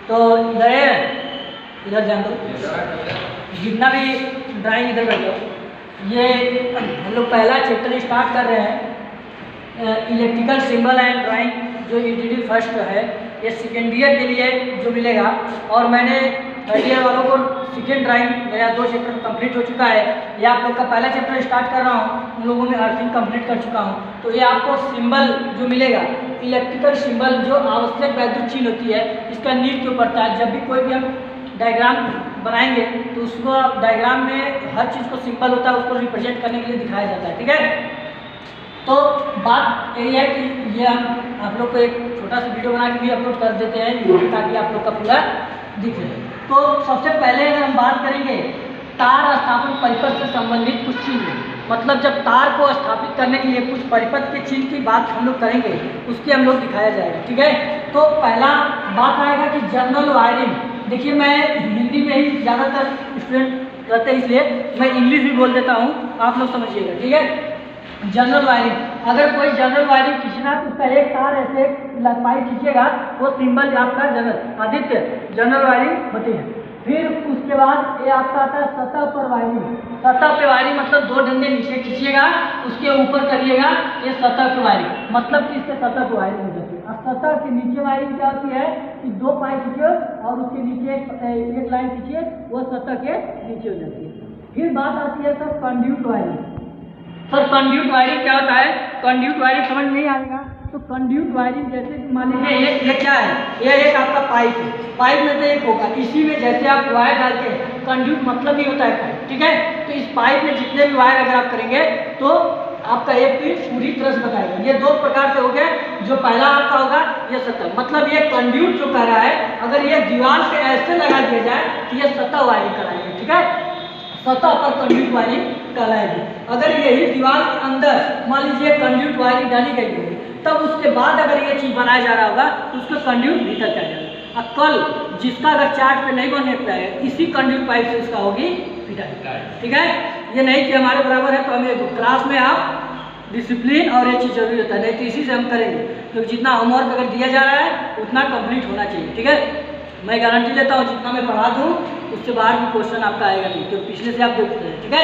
तो इधर ध्यान दो, जितना भी ड्राइंग इधर कर लो। ये हम लोग पहला चैप्टर स्टार्ट कर रहे हैं, इलेक्ट्रिकल सिंबल एंड ड्राइंग, जो ईटीडी फर्स्ट है। ये सेकेंड ईयर के लिए जो मिलेगा, और मैंने थर्ड ईयर वालों को सेकेंड ड्राइंग, मेरा 2 चैप्टर कंप्लीट हो चुका है। ये आप लोग का पहला चैप्टर स्टार्ट कर रहा हूँ, उन लोगों में अर्थिंग कंप्लीट कर चुका हूँ। तो ये आपको सिंबल जो मिलेगा, इलेक्ट्रिकल सिंबल जो आवश्यक वैद्युत चिन्ह होती है, इसका नीड क्यों पड़ता है। जब भी कोई भी हम डायग्राम बनाएंगे तो उसको आप डायग्राम में हर चीज़ को सिंबल होता है, उसको रिप्रेजेंट करने के लिए दिखाया जाता है। ठीक है, तो बात यही है कि ये हम आप लोग को एक छोटा सा वीडियो बना के भी अपलोड कर देते हैं, ताकि आप लोग का पूरा दिखे। तो सबसे पहले अगर हम बात करेंगे तार स्थापन परिपथ से संबंधित कुछ चिन्ह, मतलब जब तार को स्थापित करने के लिए कुछ परिपथ के चिन्ह की बात हम लोग करेंगे, उसकी हम लोग दिखाया जाएगा। ठीक है, तो पहला बात आएगा कि जनरल वायरिंग। देखिए, मैं हिंदी में ही ज़्यादातर स्टूडेंट रहते हैं, इसलिए मैं इंग्लिश भी बोल देता हूँ, आप लोग समझिएगा। ठीक है, जनरल वायरिंग, अगर कोई जनरल वायरिंग खींचना तो उसका एक तार ऐसे पाइप खींचेगा, वो सिंबल आपका जनरल आदित्य जनरल वायरिंग होती है। फिर उसके बाद ये आपका आता है सतह पर वायरिंग। सतह पे वायरिंग मतलब 2 डंडे नीचे खींचिएगा, उसके ऊपर करिएगा, ये सतह की वायरिंग, मतलब कि इसके सतह की वायरिंग हो जाती है। और सतह के नीचे वायरिंग क्या होती है कि 2 पाइप खींचिए और उसके नीचे एक लाइन खींचिए, वो सतह के नीचे हो जाती है। फिर बात आती है sir conduit wiring. Sir conduit wiring क्या होता है, कंड्यूट वायरिंग समझ नहीं आएगा तो कंड्यूट वायरिंग जैसे मान लीजिए ये क्या है, ये एक आपका पाइप है, पाइप में से एक होगा, इसी में जैसे आप वायर डालते हैं, कंड्यूट मतलब ही होता है पाइप। ठीक है, तो इस पाइप में जितने भी वायर अगर आप करेंगे तो आपका एक पीस पूरी तरह से बताएगा। ये 2 प्रकार से हो गया, जो पहला आपका होगा ये सतह, मतलब ये कंड्यूट जो कर रहा है, अगर ये दीवार पे ऐसे लगा दिया जाए तो ये सतह वायरिंग कराएगी। ठीक है, सतह पर कंड्यूट वायरिंग कहलाएगी। अगर यही दीवार के अंदर मान लीजिए कंड्यूट वायरिंग डाली गई होगी, तब उसके बाद अगर ये चीज़ बनाया जा रहा होगा तो उसको कंड्यूट भीतर किया जाएगा। अब कल जिसका अगर चार्ट पे नहीं बनने पाए, इसी कंड्यूट पाइप से उसका होगी पिटाई। ठीक है, ये नहीं कि हमारे बराबर है तो हमें क्लास में आप डिसिप्लिन और ये चीज़ जरूरी होता है, नहीं तो इसी से हम करेंगे, क्योंकि जितना होमवर्क अगर दिया जा रहा है उतना कंप्लीट होना चाहिए। ठीक है, मैं गारंटी लेता हूँ जितना मैं पढ़ा दूँ उससे बाहर भी क्वेश्चन आपका आएगा नहीं, क्योंकि पिछले से आप देखते हैं। ठीक है,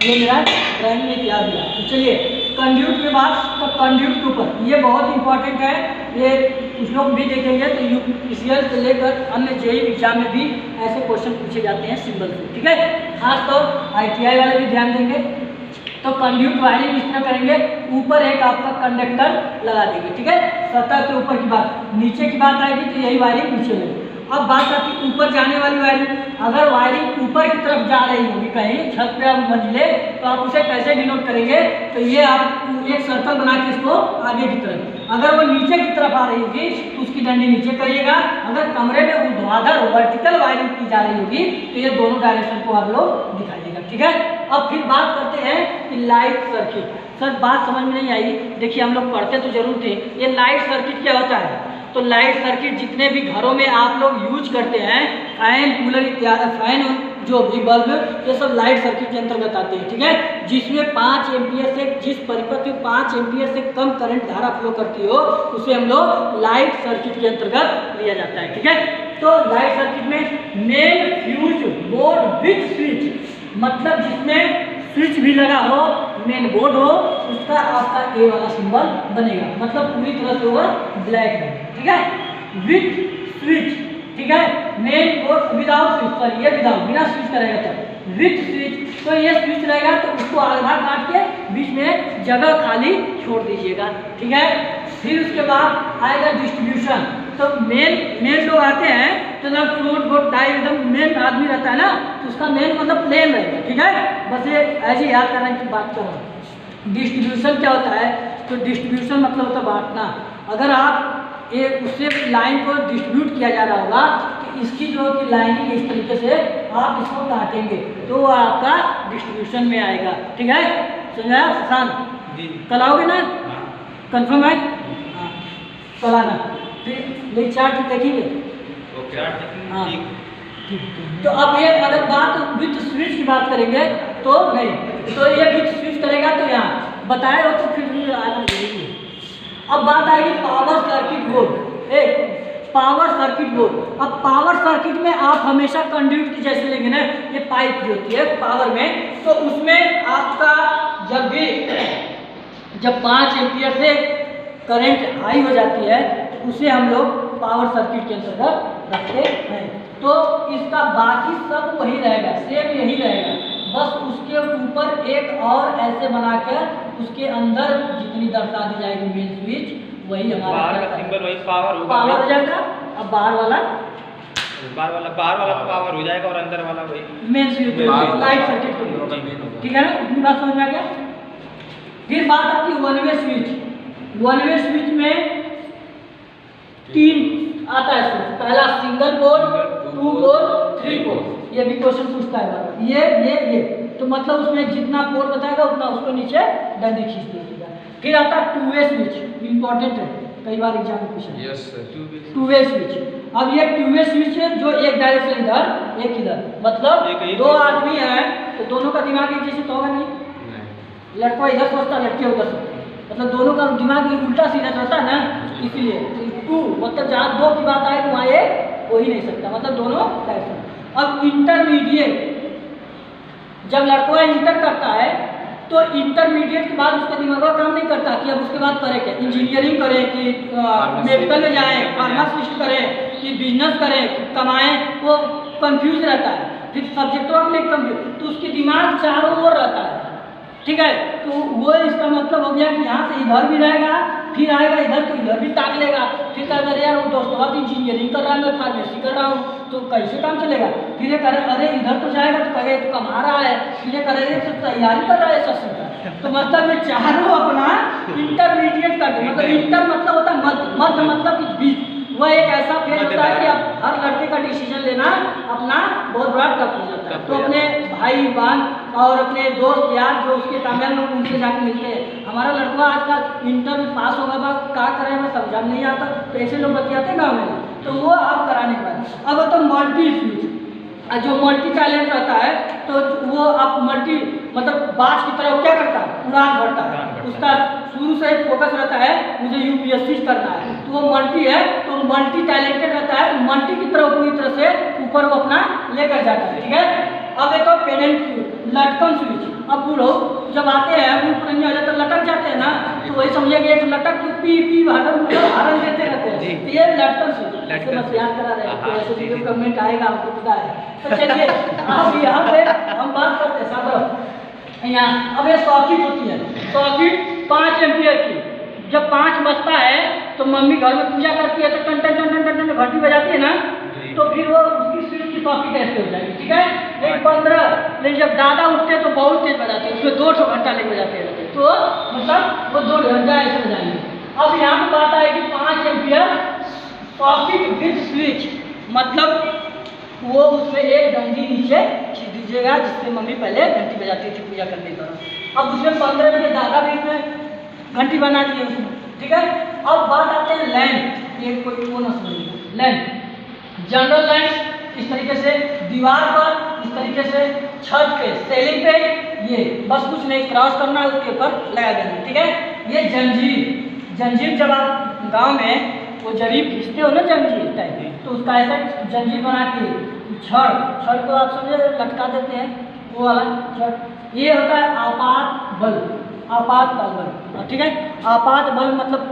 ये मेरा ड्राइंग में तैयार दिया। तो चलिए कंड्यूट में बात, तो कंड्यूट के ऊपर ये बहुत इंपॉर्टेंट है, ये कुछ लोग भी देखेंगे तो यूपीसीएल से लेकर अन्य जेईई एग्जाम में भी ऐसे क्वेश्चन पूछे जाते हैं सिंबल से। ठीक है, खास तो ITI वाले भी ध्यान देंगे। तो कंड्यूट वायरिंग इस तरह करेंगे, ऊपर एक आपका कंडक्टर लगा देंगे। ठीक है, सतह के ऊपर की बात, नीचे की बात आएगी तो यही वायरिंग नीचे लगेगी। अब बात आती है ऊपर जाने वाली वायरिंग। अगर वायरिंग ऊपर की तरफ जा रही होगी कहीं छत पे आप मंजिले, तो आप उसे कैसे डिनोट करेंगे, तो ये आप एक सर्कल बना के इसको आगे की तरफ, अगर वो नीचे की तरफ आ रही होगी तो उसकी डंडी नीचे करिएगा। अगर कमरे में ऊर्ध्वाधर वर्टिकल वायरिंग की जा रही होगी तो ये दोनों डायरेक्शन को आप लोग दिखाइएगा। ठीक है, अब फिर बात करते हैं कि लाइट सर्किट। सर बात समझ में नहीं आई, देखिए हम लोग पढ़ते तो जरूर थे, ये लाइट सर्किट क्या होता है। तो लाइट सर्किट जितने भी घरों में आप लोग यूज करते हैं, फैन, कूलर इत्यादि, फैन जो भी बल्ब, ये सब लाइट सर्किट के अंतर्गत आते हैं। ठीक है, जिसमें 5 एम्पियर से, जिस परिपथ में 5 एम्पियर से कम करंट धारा फ्लो करती हो, उसे हम लोग लाइट सर्किट के अंतर्गत लिया जाता है। ठीक है, तो लाइट सर्किट में main fuse board with switch, मतलब जिसमें स्विच भी लगा हो, मेन बोर्ड हो, उसका आपका ए वाला सिंबल बनेगा, मतलब पूरी तरह से वो ब्लैक है। ठीक है, विथ स्विच। ठीक है, main board without switch, sorry ये विदाउट, बिना स्विच करेगा तो विथ स्विच। तो ये स्विच रहेगा तो उसको आधा काट के बीच में जगह खाली छोड़ दीजिएगा। ठीक है, फिर उसके बाद आएगा डिस्ट्रीब्यूशन। तो मेन लोग आते हैं तो जब फ्लोट बोर्ड टाइप एकदम मेन आदमी रहता है ना, तो उसका मेन मतलब प्लेन रहेगा। ठीक है, बस ये ऐसे याद करने की बात कर रहा हूँ। डिस्ट्रीब्यूशन क्या होता है, तो डिस्ट्रीब्यूशन मतलब होता है बांटना। अगर आप ये उससे लाइन को डिस्ट्रीब्यूट किया जा रहा होगा तो इसकी जो कि लाइनिंग इस तरीके से आप इसको काटेंगे तो वो आपका डिस्ट्रीब्यूशन में आएगा। ठीक है, समझाया शांत जी, कल आओगे ना, कंफर्म है? हाँ, कल आना। फिर चार्ट देखेंगे, हाँ ठीक। तो अब ये अगर बात विथ स्विच की बात करेंगे तो नहीं, तो ये विथ स्विच करेगा तो यहाँ बताए हो तो फिर आना जरूरी है। अब बात आएगी पावर सर्किट बोर्ड। एक पावर सर्किट बोर्ड। अब पावर सर्किट में आप हमेशा कंड्यूट की जैसे लेंगे ना, ये पाइप जो होती है पावर में, तो उसमें आपका जब 5 एम्पियर से करंट हाई हो जाती है तो उसे हम लोग पावर सर्किट के अंतर्गत रखते हैं। तो इसका बाकी सब वही रहेगा, सेम यही रहेगा, बस उसके ऊपर एक और ऐसे बनाकर उसके अंदर जितनी दर्शा दी जाएगी मेन स्विच, वही हमारा बाहर का सिंबल वही पावर होगा, पावर हो जाएगा। अब बाहर वाला पावर हो जाएगा और अंदर वाला वही मेन स्विच लाइट सर्किट को, ठीक है ना, इतनी बात समझ में आ गया। फिर बात आती है one way switch. One way switch में 3 आता है स्विच, पहला सिंगल पोल, 2 पोल, 3 पोल, ये भी क्वेश्चन पूछता है ये तो मतलब उसमें जितना पोल बताएगा उतना उसको नीचे डंडी खींच दीजिएगा। फिर आता है 2 वे स्विच, इंपॉर्टेंट है, कई बार एग्जाम में पूछा है। यस सर, 2 वे स्विच। अब ये 2 वे स्विच है जो एक डायरेक्शन इधर एक इधर, मतलब 2 आदमी हैं तो दोनों का दिमाग एक जैसे तो होगा नहीं, लड़का इधर सोचता है लड़के उधर सोचते हैं, मतलब दोनों का दिमाग उल्टा सीधा चलता है ना, इसीलिए 2 मतलब जहाँ 2 की बात आए तो वहाँ एक हो ही नहीं सकता, मतलब दोनों डायरेक्शन। अब इंटरमीडिएट, जब लड़का इंटर करता है तो इंटरमीडिएट के बाद उसका दिमाग काम नहीं करता कि अब उसके बाद करे क्या, इंजीनियरिंग करें कि मेडिकल में जाएं, फार्मासिस्ट करें कि बिजनेस करें कि कमाएं, वो कंफ्यूज रहता है। फिर सब्जेक्टों में कंफ्यूज, तो उसकी दिमाग चारों ओर रहता है, ठीक है। तो वो इसका मतलब हो गया कि यहाँ से इधर भी रहेगा, फिर आएगा इधर तो इधर भी ताक लेगा, फिर कहेगा अरे यार वो दोस्तों आप इंजीनियरिंग कर रहा है, मैं फार्मेसी कर रहा हूँ, तो कैसे काम चलेगा। फिर ये करे अरे इधर तो जाएगा तो कहे तो कमा रहा है, फिर ये करे तो तैयारी कर रहा है सस्ती का, तो मतलब ये चारों अपना इंटरमीडिएट कर दे, मतलब इंटर मतलब होता है मध्य मतलब बीच, वह एक ऐसा फेज होता है कि अब हर लड़के का डिसीजन लेना अपना बहुत बड़ा टफ हो जाता है। तो अपने भाई बहन और अपने दोस्त यार जो उसके कामयाब लोग उनसे जाके मिलते हैं, हमारा लड़का आजकल इंटर में पास होगा बा क्या करें हमें समझा नहीं आता, तो ऐसे लोग बतियाते हैं गाँव में, तो वो आप कराने के बाद। अब तो मल्टी स्विच, जो मल्टी टैलेंट रहता है तो वो आप मल्टी मतलब बाज की तरह क्या करता है, उड़ान भरता है, उसका शुरू से फोकस रहता है मुझे यूपीएससी करना है, तो वो मल्टी है, तो मल्टी टैलेंटेड रहता है, तो मल्टी की तरह पूरी तरह से ऊपर वो अपना लेकर जाता है, ठीक है। अब एक और पेनेंट स्विच, लटकन स्विच। अब बूढ़ो जब आते हैं बूढ़ पुरानी आ जाते लटक जाते हैं ना, तो वही समझिए एक लटक के पी हरण देते रहते हैं, तो ये लटकन स्विच बस याद करा रहे हैं, तो ऐसे वीडियो कमेंट आएगा आपको पता है। तो चलिए अब यहाँ पे हम बात करते हैं साहब यहाँ। अब ये सॉकेट होती है, सॉकेट 5 एम्पियर की, जब 5 बजता है तो मम्मी घर में पूजा करती है तो टन टन टन टन टन घंटी बजाती है ना, तो फिर वो उसकी स्विच की सॉकेट ऐसे हो जाएगी, ठीक है। एक 15 लेकिन जब दादा उठते हैं तो बहुत तेज बजाते हैं, उसमें 200 घंटा लेके बजाते हैं, तो मतलब वो 2 घंटा ऐसे बजाएंगे। अब यहाँ पे बात आएगी 5 एम्पियर सॉकेट विद स्विच, मतलब वो उसमें एक डंडी नीचे खींच दीजिएगा जिससे मम्मी पहले घंटी बजाती थी पूजा करने के दौरान। अब उसमें 15 रुपये दादा भी उसमें घंटी बना दिए उसमें, ठीक है। अब बात आते हैं लैंप, ये कोई वो ना समझिए, लैंप जनरल लैंप इस तरीके से दीवार पर, इस तरीके से छत पे सेलिंग पे, ये बस कुछ नहीं क्रॉस करना है उसके ऊपर लगा देना, ठीक है। ये जंजीर जब आप गाँव में वो जरीब खींचते हो ना जंजीर टाइप, तो उसका ऐसा जंजीर बना के छड़ को आप समझे लटका देते हैं, वो वाला छड़, ये होता है आपात बल्ब, ठीक है। आपात बल्ब मतलब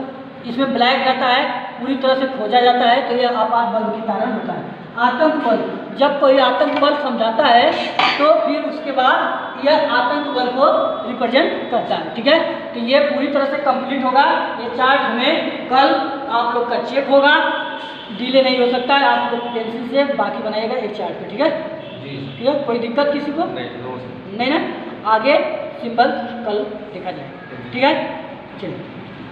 इसमें ब्लैक रहता है, पूरी तरह से खोजा जाता है, तो ये आपात बल्ब के कारण होता है। आतंक बल्ब, जब कोई आतंक बल्ब समझाता है तो फिर उसके बाद यह आतंक बल्ब को रिप्रेजेंट करता है, ठीक है। तो ये पूरी तरह से कंप्लीट होगा, ये चार्ट हमें कल आप लोग का चेक होगा, डिले नहीं हो सकता है, आप लोग पेंसिल से बाकी बनाइएगा एक चार्ट पे, ठीक है। ठीक है, कोई दिक्कत किसी को नहीं ना, आगे सिंबल कल देखा जाए, ठीक है। चलिए।